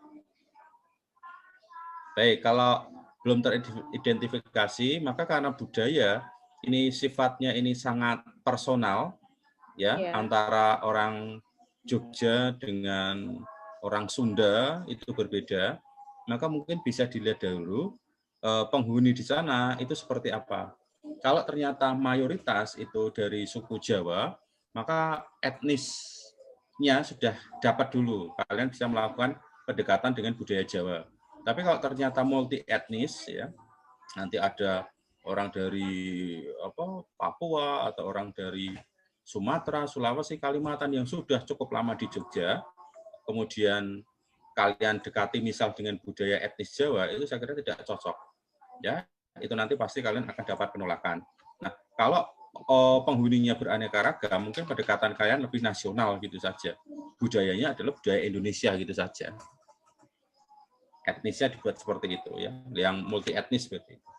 Baik, kalau belum teridentifikasi, maka karena budaya ini sifatnya ini sangat personal, ya, antara orang Jogja dengan orang Sunda itu berbeda, maka mungkin bisa dilihat dahulu penghuni di sana itu seperti apa. Kalau ternyata mayoritas itu dari suku Jawa, maka etnisnya sudah dapat dulu. Kalian bisa melakukan pendekatan dengan budaya Jawa. Tapi kalau ternyata multi etnis, ya, nanti ada orang dari Papua atau orang dari Sumatera, Sulawesi, Kalimantan yang sudah cukup lama di Jogja, kemudian kalian dekati misal dengan budaya etnis Jawa, itu saya kira tidak cocok. Ya, itu nanti pasti kalian akan dapat penolakan. Nah, kalau penghuninya beraneka ragam, mungkin pendekatan kalian lebih nasional gitu saja. Budayanya adalah budaya Indonesia gitu saja. Etnisnya dibuat seperti itu ya, yang multi etnis seperti itu.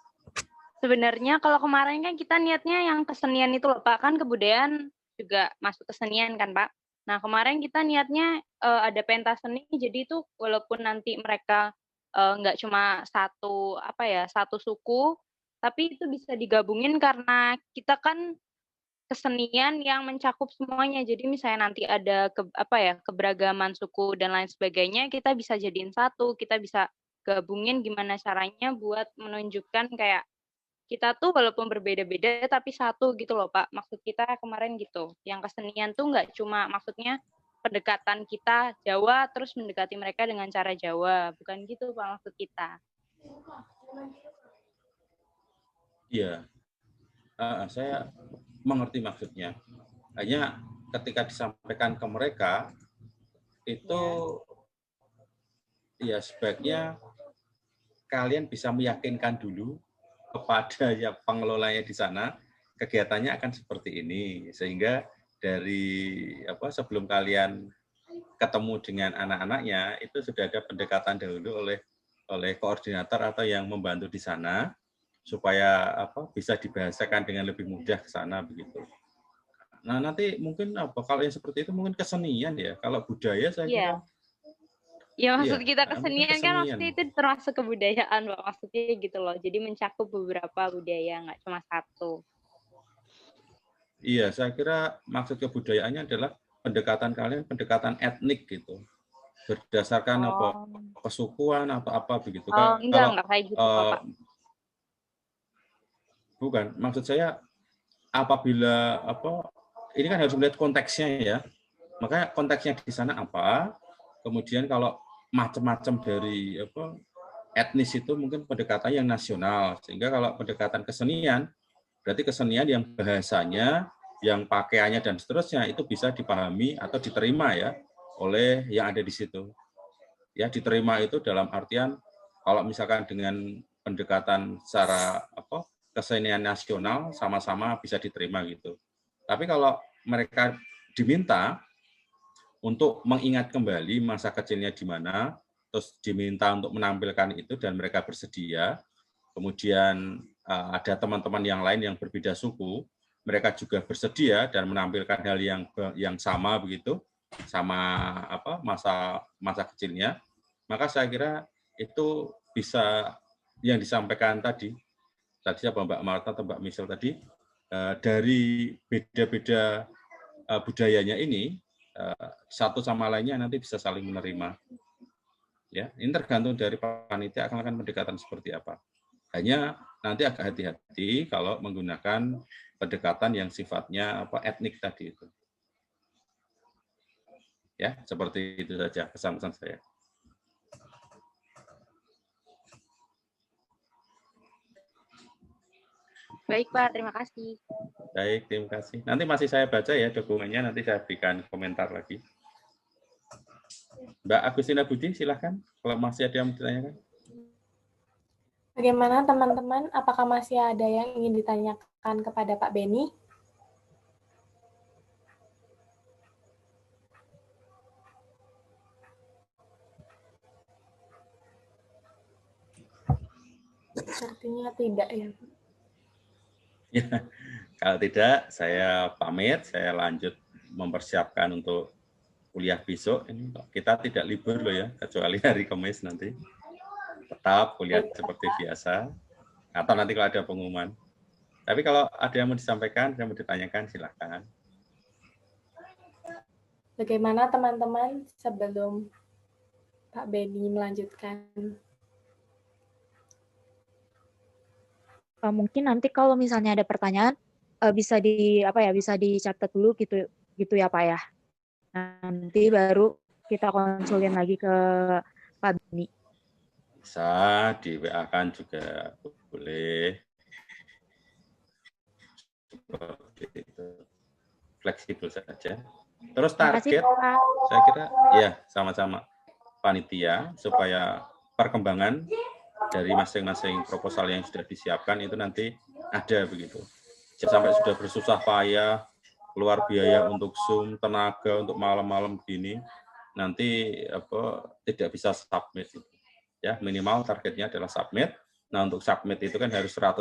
Sebenarnya kalau kemarin kan kita niatnya yang kesenian itu loh, Pak, kan kebudayaan juga masuk kesenian kan, Pak. Nah, kemarin kita niatnya ada pentas seni, jadi itu walaupun nanti mereka nggak cuma satu suku, tapi itu bisa digabungin karena kita kan kesenian yang mencakup semuanya. Jadi misalnya nanti ada keberagaman suku dan lain sebagainya, kita bisa jadiin satu, kita bisa gabungin gimana caranya buat menunjukkan kayak kita tuh walaupun berbeda-beda tapi satu gitu loh, Pak. Maksud kita kemarin gitu. Yang kesenian tuh nggak cuma maksudnya pendekatan kita Jawa terus mendekati mereka dengan cara Jawa. Bukan gitu, Pak, maksud kita. Iya. Saya mengerti maksudnya. Hanya ketika disampaikan ke mereka itu ya sebaiknya kalian bisa meyakinkan dulu kepada ya pengelolanya di sana kegiatannya akan seperti ini, sehingga dari sebelum kalian ketemu dengan anak-anaknya itu sudah ada pendekatan dahulu oleh koordinator atau yang membantu di sana supaya bisa dibahasakan dengan lebih mudah ke sana begitu. Nah, nanti mungkin kalau yang seperti itu mungkin kesenian ya. Kalau budaya saya kira ya maksud kita kesenian kan maksudnya itu termasuk kebudayaan, Pak. Maksudnya gitu loh. Jadi mencakup beberapa budaya, nggak cuma satu. Iya, saya kira maksud kebudayaannya adalah pendekatan kalian, pendekatan etnik gitu. Berdasarkan kesukuan atau apa begitu. Enggak kayak gitu, Pak. Bukan, maksud saya apabila ini kan harus melihat konteksnya ya. Makanya konteksnya di sana apa? Kemudian kalau macam-macam dari etnis itu mungkin pendekatan yang nasional. Sehingga kalau pendekatan kesenian, berarti kesenian yang bahasanya yang pakaiannya dan seterusnya itu bisa dipahami atau diterima ya oleh yang ada di situ. Ya, diterima itu dalam artian kalau misalkan dengan pendekatan secara kesenian nasional sama-sama bisa diterima gitu. Tapi kalau mereka diminta untuk mengingat kembali masa kecilnya di mana, terus diminta untuk menampilkan itu dan mereka bersedia, kemudian ada teman-teman yang lain yang berbeda suku, mereka juga bersedia dan menampilkan hal yang sama begitu, sama masa kecilnya, maka saya kira itu bisa yang disampaikan tadi siapa Mbak Marta atau Mbak Michelle tadi, dari beda-beda budayanya ini, satu sama lainnya nanti bisa saling menerima. Ya, ini tergantung dari panitia akan pendekatan seperti apa. Hanya nanti agak hati-hati kalau menggunakan pendekatan yang sifatnya etnik tadi itu. Ya, seperti itu saja pesan-pesan saya. Baik, Pak. Terima kasih. Baik, terima kasih. Nanti masih saya baca ya dokumennya, nanti saya berikan komentar lagi. Mbak Agustina Budi, silahkan kalau masih ada yang ditanyakan. Bagaimana teman-teman? Apakah masih ada yang ingin ditanyakan kepada Pak Beni? Sepertinya tidak ya. Ya, kalau tidak, saya pamit, saya lanjut mempersiapkan untuk kuliah besok. Ini kita tidak libur loh ya, kecuali hari Kamis nanti. Tetap kuliah seperti biasa, atau nanti kalau ada pengumuman. Tapi kalau ada yang mau disampaikan, yang mau ditanyakan, silakan. Bagaimana teman-teman sebelum Pak Beni melanjutkan? Mungkin nanti kalau misalnya ada pertanyaan bisa bisa dicatat dulu gitu ya Pak ya. Nanti baru kita konsulin lagi ke Pak Beni. Bisa di WA-kan juga boleh. Seperti itu. Fleksibel saja. Terus target, saya kira ya sama-sama panitia supaya perkembangan dari masing-masing proposal yang sudah disiapkan itu nanti ada begitu. Sampai sudah bersusah payah, keluar biaya untuk Zoom, tenaga untuk malam-malam begini, nanti tidak bisa submit. Ya, minimal targetnya adalah submit. Nah, untuk submit itu kan harus 100%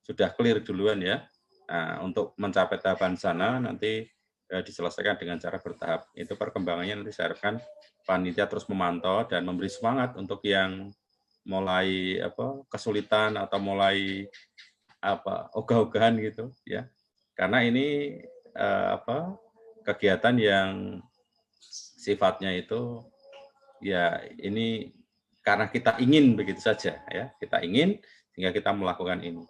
sudah clear duluan ya. Nah, untuk mencapai tahapan sana nanti diselesaikan dengan cara bertahap. Itu perkembangannya nanti saya harapkan panitia terus memantau dan memberi semangat untuk yang mulai kesulitan atau mulai ogah-ogahan gitu ya. Karena ini kegiatan yang sifatnya itu ya ini karena kita ingin begitu saja ya. Kita ingin sehingga kita melakukan ini.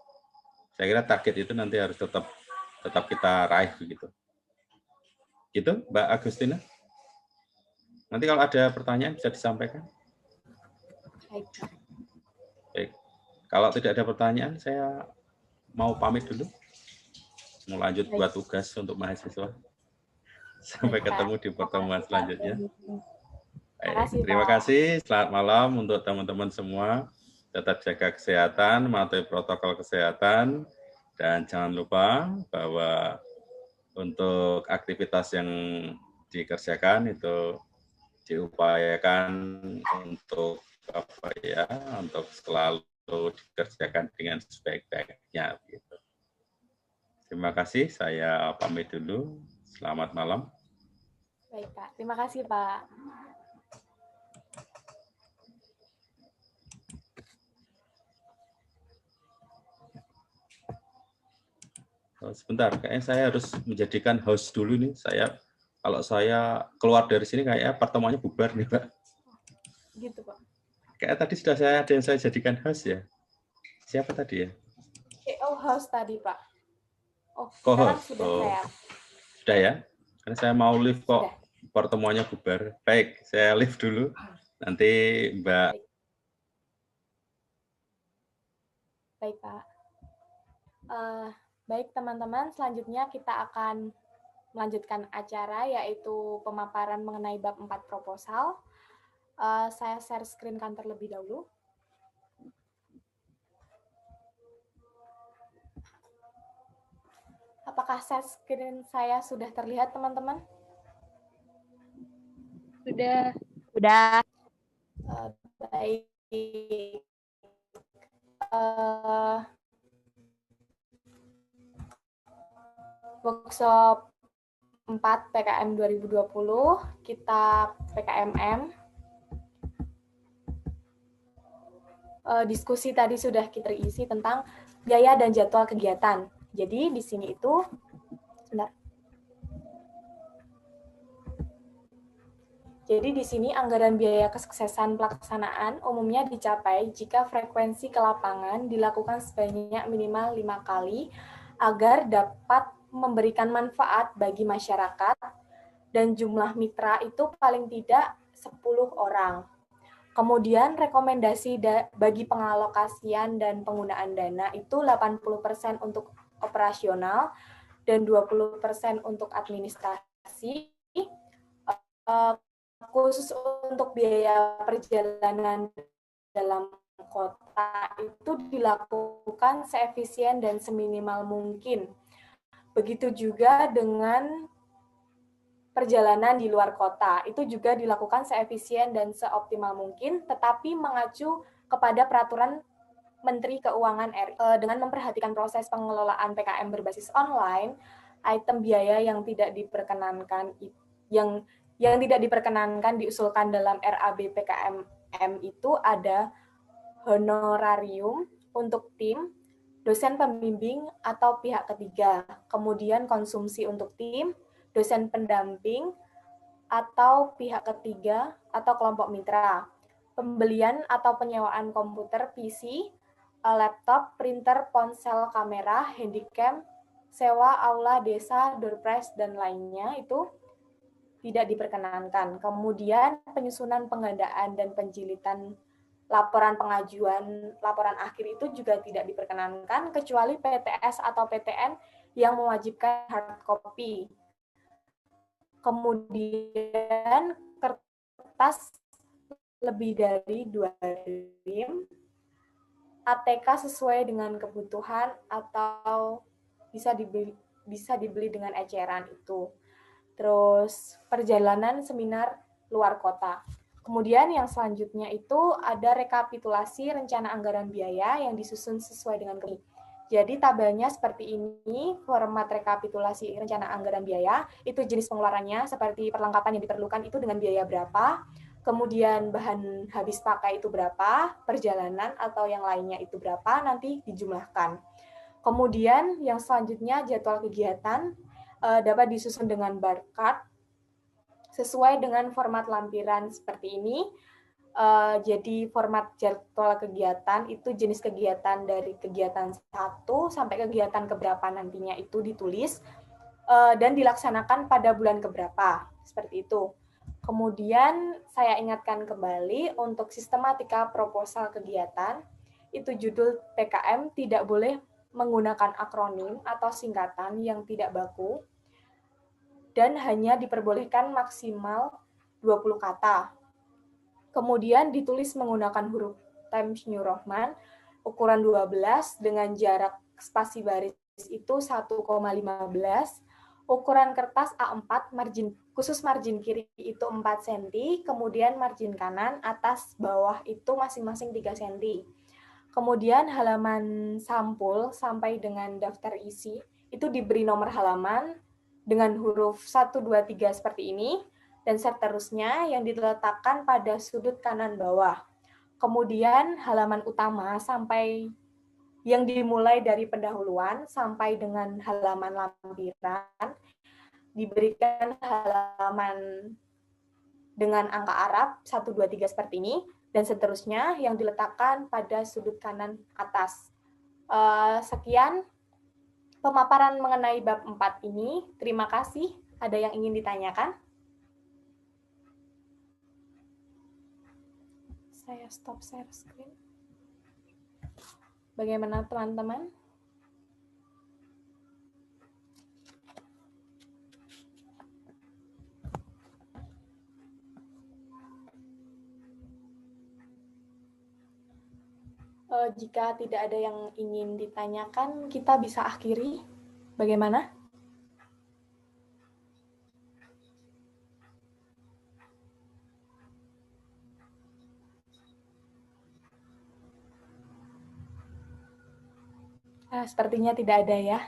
Saya kira target itu nanti harus tetap kita raih begitu. Gitu, Mbak Agustina. Nanti kalau ada pertanyaan bisa disampaikan. Baik. Kalau tidak ada pertanyaan, saya mau pamit dulu. Mau lanjut buat tugas untuk mahasiswa. Sampai ketemu di pertemuan selanjutnya. Baik, terima kasih. Selamat malam untuk teman-teman semua. Tetap jaga kesehatan, mematuhi protokol kesehatan, dan jangan lupa bahwa untuk aktivitas yang dikerjakan itu diupayakan untuk untuk selalu dikerjakan dengan sebaik-baiknya. Gitu. Terima kasih. Saya pamit dulu. Selamat malam. Baik Pak. Terima kasih Pak. Sebentar, kayaknya saya harus menjadikan host dulu nih. Kalau saya keluar dari sini kayaknya pertemuannya bubar nih, Pak. Gitu, Pak. Kayak tadi sudah ada yang saya jadikan host ya. Siapa tadi ya? Oh, host tadi, Pak. Oh, co-host. Sudah saya. Sudah ya? Karena saya mau live kok. Sudah. Pertemuannya bubar. Baik, saya live dulu. Nanti Mbak. Baik, Pak. Baik teman-teman, selanjutnya kita akan melanjutkan acara yaitu pemaparan mengenai bab 4 proposal. Saya share screen kan terlebih dahulu. Apakah share screen saya sudah terlihat teman-teman? Sudah. Udah. Baik. Workshop 4 PKM 2020, kita PKMM. Diskusi tadi sudah kita isi tentang biaya dan jadwal kegiatan. Jadi di sini itu, sebentar. Jadi di sini anggaran biaya kesuksesan pelaksanaan umumnya dicapai jika frekuensi ke lapangan dilakukan sebanyak minimal 5 kali agar dapat memberikan manfaat bagi masyarakat dan jumlah mitra itu paling tidak 10 orang. Kemudian rekomendasi bagi pengalokasian dan penggunaan dana itu 80% untuk operasional dan 20% untuk administrasi. Khusus untuk biaya perjalanan dalam kota itu dilakukan seefisien dan seminimal mungkin. Begitu juga dengan perjalanan di luar kota, itu juga dilakukan seefisien dan seoptimal mungkin, tetapi mengacu kepada peraturan Menteri Keuangan RI. Dengan memperhatikan proses pengelolaan PKM berbasis online, item biaya yang tidak diperkenankan diusulkan dalam RAB PKMM itu ada honorarium untuk tim, dosen pembimbing atau pihak ketiga, kemudian konsumsi untuk tim, dosen pendamping atau pihak ketiga atau kelompok mitra, pembelian atau penyewaan komputer PC, laptop, printer, ponsel, kamera, handycam, sewa aula desa, door prize, dan lainnya itu tidak diperkenankan. Kemudian penyusunan penggandaan dan penjilitan laporan pengajuan laporan akhir itu juga tidak diperkenankan kecuali PTS atau PTN yang mewajibkan hard copy. Kemudian kertas lebih dari 2 rim, ATK sesuai dengan kebutuhan atau bisa dibeli dengan eceran itu. Terus perjalanan seminar luar kota. Kemudian yang selanjutnya itu ada rekapitulasi rencana anggaran biaya yang disusun sesuai dengan kebutuhan. Jadi tabelnya seperti ini, format rekapitulasi rencana anggaran biaya, itu jenis pengeluarannya, seperti perlengkapan yang diperlukan itu dengan biaya berapa, kemudian bahan habis pakai itu berapa, perjalanan atau yang lainnya itu berapa, nanti dijumlahkan. Kemudian yang selanjutnya jadwal kegiatan dapat disusun dengan bar chart sesuai dengan format lampiran seperti ini. Jadi format jadwal kegiatan itu jenis kegiatan dari kegiatan 1 sampai kegiatan keberapa nantinya itu ditulis dan dilaksanakan pada bulan keberapa, seperti itu. Kemudian saya ingatkan kembali untuk sistematika proposal kegiatan, itu judul PKM tidak boleh menggunakan akronim atau singkatan yang tidak baku dan hanya diperbolehkan maksimal 20 kata. Kemudian ditulis menggunakan huruf Times New Roman, ukuran 12 dengan jarak spasi baris itu 1,15, ukuran kertas A4, khusus margin kiri itu 4 cm, kemudian margin kanan, atas, bawah itu masing-masing 3 cm. Kemudian halaman sampul sampai dengan daftar isi, itu diberi nomor halaman dengan huruf 1, 2, 3 seperti ini, dan seterusnya yang diletakkan pada sudut kanan bawah. Kemudian halaman utama sampai yang dimulai dari pendahuluan sampai dengan halaman lampiran diberikan halaman dengan angka Arab 1, 2, 3 seperti ini, dan seterusnya yang diletakkan pada sudut kanan atas. Sekian pemaparan mengenai bab 4 ini. Terima kasih. Ada yang ingin ditanyakan? Saya stop share screen. Bagaimana teman-teman? Jika tidak ada yang ingin ditanyakan, kita bisa akhiri. Bagaimana? Sepertinya tidak ada ya.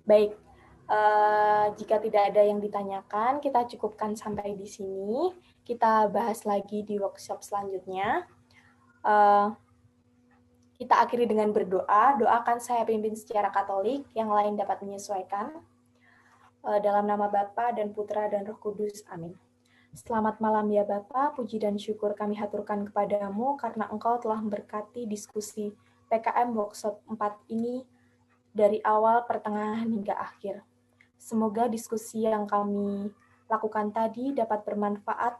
Baik, jika tidak ada yang ditanyakan, kita cukupkan sampai di sini. Kita bahas lagi di workshop selanjutnya. Kita akhiri dengan berdoa. Doakan saya pimpin secara Katolik, yang lain dapat menyesuaikan. Dalam nama Bapa dan Putra dan Roh Kudus. Amin. Selamat malam ya Bapa, puji dan syukur kami haturkan kepadamu karena Engkau telah memberkati diskusi PKM Workshop 4 ini dari awal, pertengahan, hingga akhir. Semoga diskusi yang kami lakukan tadi dapat bermanfaat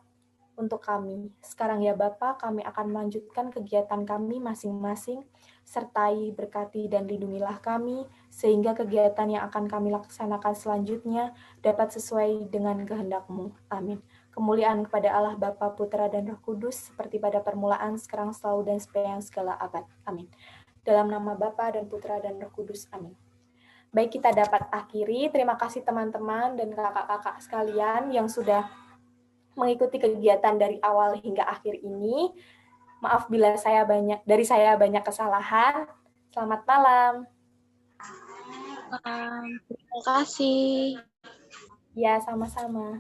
untuk kami. Sekarang ya Bapak, kami akan melanjutkan kegiatan kami masing-masing, sertai, berkati, dan lindungilah kami, sehingga kegiatan yang akan kami laksanakan selanjutnya dapat sesuai dengan kehendak-Mu. Amin. Kemuliaan kepada Allah Bapa, Putra, dan Roh Kudus, seperti pada permulaan, sekarang, selalu, dan sepanjang segala abad. Amin. Dalam nama Bapa dan Putra dan Roh Kudus. Amin. Baik, kita dapat akhiri. Terima kasih teman-teman dan kakak-kakak sekalian yang sudah mengikuti kegiatan dari awal hingga akhir ini. Maaf bila dari saya banyak kesalahan. Selamat malam. Terima kasih. Ya, sama-sama.